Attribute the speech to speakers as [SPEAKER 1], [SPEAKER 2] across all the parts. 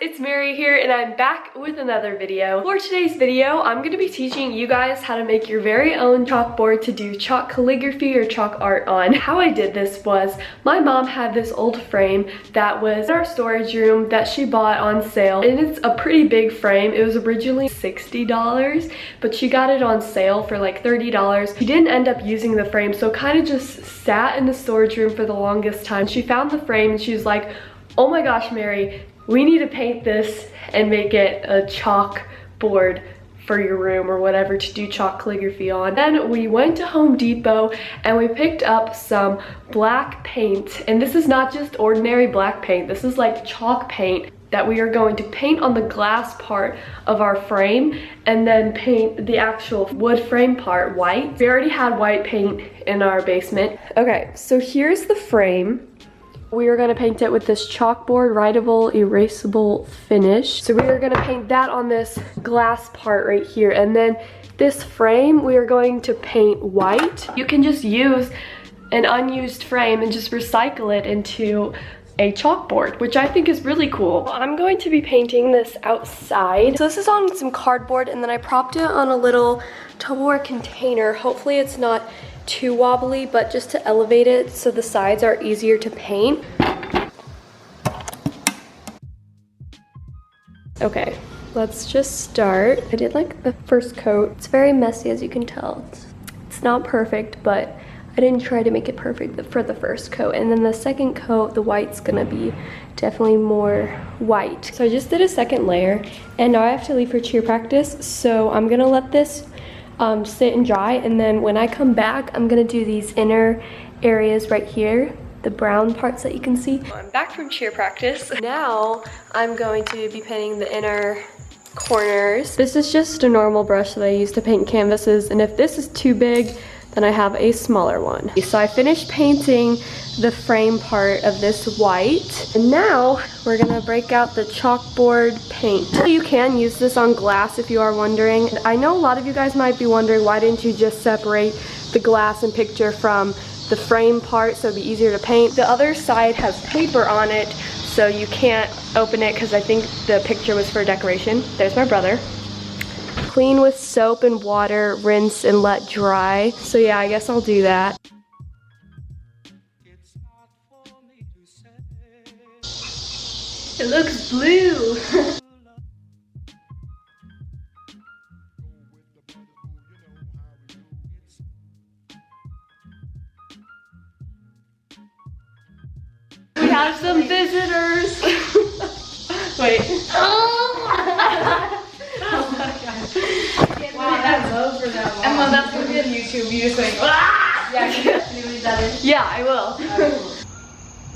[SPEAKER 1] it's Mary here and I'm back with another video. For today's video, I'm going to be teaching you guys how to make your very own chalkboard to do chalk calligraphy or chalk art on. How I did this was, my mom had this old frame that was in our storage room that she bought on sale, and it's a pretty big frame. It was originally $60, but she got it on sale for like $30. She didn't end up using the frame, so kind of just sat in the storage room for the longest time. She found the frame and she was like, oh my gosh, Mary, we need to paint this and make it a chalk board for your room or whatever to do chalk calligraphy on. Then we went to Home Depot and we picked up some black paint. And this is not just ordinary black paint. This is like chalk paint that we are going to paint on the glass part of our frame and then paint the actual wood frame part white. We already had white paint in our basement. Okay, so here's the frame. We are gonna paint it with this chalkboard writable erasable finish. So we are gonna paint that on this glass part right here. And then this frame, we are going to paint white. You can just use an unused frame and just recycle it into a chalkboard, which I think is really cool. I'm going to be painting this outside. So this is on some cardboard and then I propped it on a little Tupperware container. Hopefully it's not too wobbly, but just to elevate it so the sides are easier to paint. Okay, let's just start. I did like the first coat. It's very messy, as you can tell. It's not perfect, but I didn't try to make it perfect for the first coat. And then the second coat, the white's gonna be definitely more white. So I just did a second layer and now I have to leave for cheer practice. So I'm gonna let this sit and dry, and then when I come back, I'm gonna do these inner areas right here, the brown parts that you can see. I'm back from cheer practice. Now I'm going to be painting the inner corners. This is just a normal brush that I use to paint canvases, and if this is too big, then I have a smaller one. So I finished painting the frame part of this white, and now we're gonna break out the chalkboard paint. You can use this on glass if you are wondering. I know a lot of you guys might be wondering, why didn't you just separate the glass and picture from the frame part so it'd be easier to paint? The other side has paper on it, so you can't open it because I think the picture was for decoration. There's my brother. Clean with soap and water, rinse and let dry. So yeah, I guess I'll do that. It looks blue. We have some visitors. Wait.
[SPEAKER 2] Oh my gosh. Wow, that's low for that long. Emma, that's gonna be on YouTube. You just like, ah! Yeah, can you leave that in?
[SPEAKER 1] Yeah, I will.
[SPEAKER 2] Oh, cool.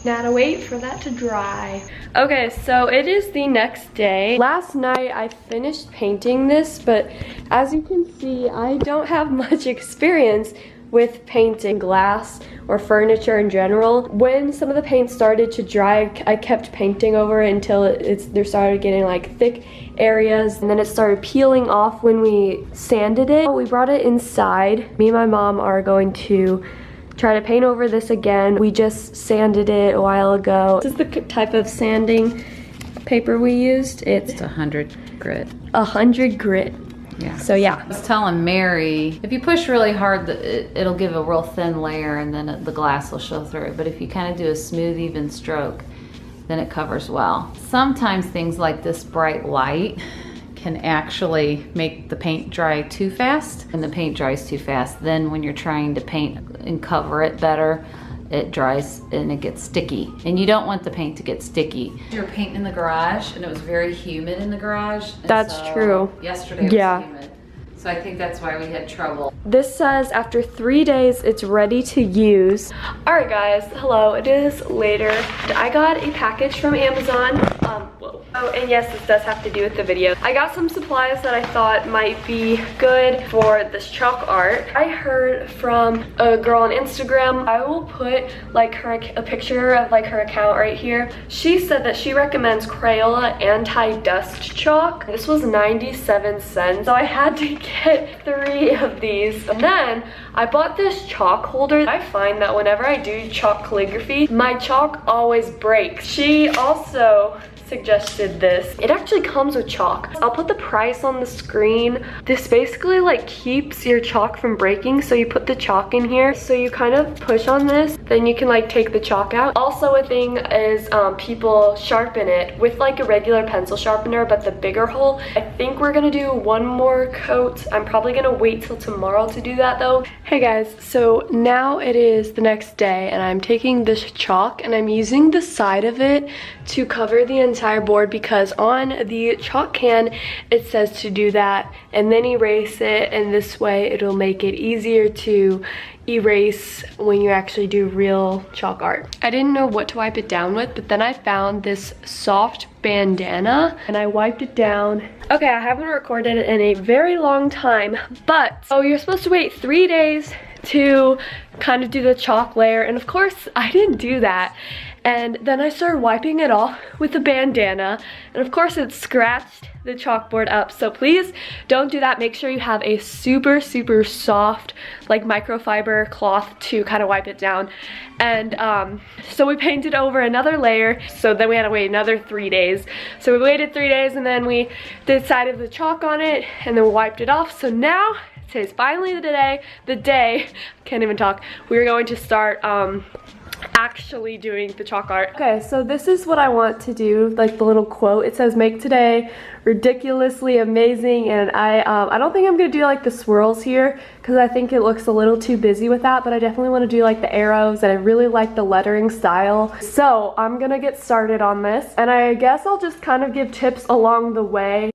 [SPEAKER 1] Now to wait for that to dry. Okay, so it is the next day. Last night I finished painting this, but as you can see, I don't have much experience with painting glass or furniture in general. When some of the paint started to dry, I kept painting over it until there started getting like thick areas, and then it started peeling off when we sanded it. We brought it inside. Me and my mom are going to try to paint over this again. We just sanded it a while ago. This is the type of sanding paper we used. It's
[SPEAKER 3] 100 grit.
[SPEAKER 1] 100 grit.
[SPEAKER 3] Yeah.
[SPEAKER 1] So yeah.
[SPEAKER 3] I was telling Mary, if you push really hard, it'll give a real thin layer and then the glass will show through it. But if you kind of do a smooth, even stroke, then it covers well. Sometimes things like this bright light can actually make the paint dry too fast. When the paint dries too fast, then when you're trying to paint and cover it better, it dries and it gets sticky. And you don't want the paint to get sticky. You were painting in the garage and it was very humid in the garage.
[SPEAKER 1] That's true.
[SPEAKER 3] Yesterday was humid. So I think that's why we had trouble.
[SPEAKER 1] This says after 3 days, it's ready to use. All right guys, hello, it is later. I got a package from Amazon. Whoa. Oh, and yes, this does have to do with the video. I got some supplies that I thought might be good for this chalk art. I heard from a girl on Instagram. I will put like a picture of like her account right here. She said that she recommends Crayola anti-dust chalk. This was 97 cents, so I had to get 3 of these. And then I bought this chalk holder. I find that whenever I do chalk calligraphy, my chalk always breaks. She also suggested this. It actually comes with chalk. I'll put the price on the screen. This basically like keeps your chalk from breaking. So you put the chalk in here. So you kind of push on this, then you can like take the chalk out. Also a thing is people sharpen it with like a regular pencil sharpener, but the bigger hole. I think we're gonna do one more coat. I'm probably gonna wait till tomorrow to do that though. Hey guys, so now it is the next day and I'm taking this chalk and I'm using the side of it to cover the entire board because on the chalk can it says to do that and then erase it, and this way it'll make it easier to erase when you actually do real chalk art. I didn't know what to wipe it down with, but then I found this soft bandana and I wiped it down. Okay, I haven't recorded in a very long time, but oh, you're supposed to wait 3 days to kind of do the chalk layer, and of course I didn't do that. And then I started wiping it off with a bandana, and of course it scratched the chalkboard up. So please don't do that. Make sure you have a super soft like microfiber cloth to kind of wipe it down. And so we painted over another layer, so then we had to wait another 3 days. So we waited 3 days and then we decided the chalk on it and then we wiped it off. So now today's finally the day, can't even talk, we're going to start actually doing the chalk art. Okay, so this is what I want to do, like the little quote. It says, make today ridiculously amazing, and I don't think I'm gonna do like the swirls here because I think it looks a little too busy with that, but I definitely want to do like the arrows, and I really like the lettering style. So I'm gonna get started on this, and I guess I'll just kind of give tips along the way.